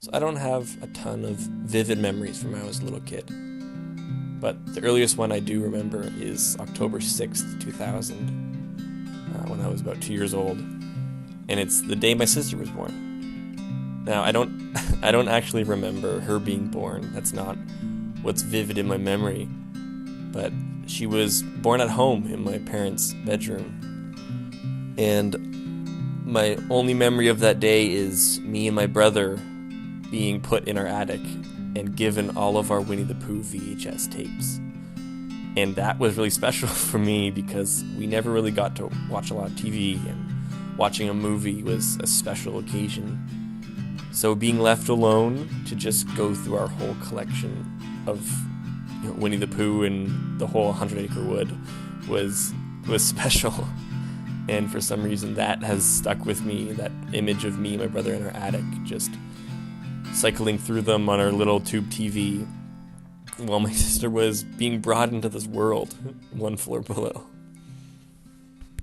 So I don't have a ton of vivid memories from when I was a little kid. But the earliest one I do remember is October 6th, 2000, when I was about 2 years old. And it's the day my sister was born. Now, I don't I don't actually remember her being born. That's not what's vivid in my memory. But she was born at home in my parents' bedroom. And my only memory of that day is me and my brother being put in our attic and given all of our Winnie the Pooh VHS tapes. And that was really special for me because we never really got to watch a lot of TV, and watching a movie was a special occasion. So being left alone to just go through our whole collection of Winnie the Pooh and the whole 100 Acre Wood was special. And for some reason that has stuck with me, that image of me and my brother in our attic just cycling through them on our little tube TV while my sister was being brought into this world one floor below.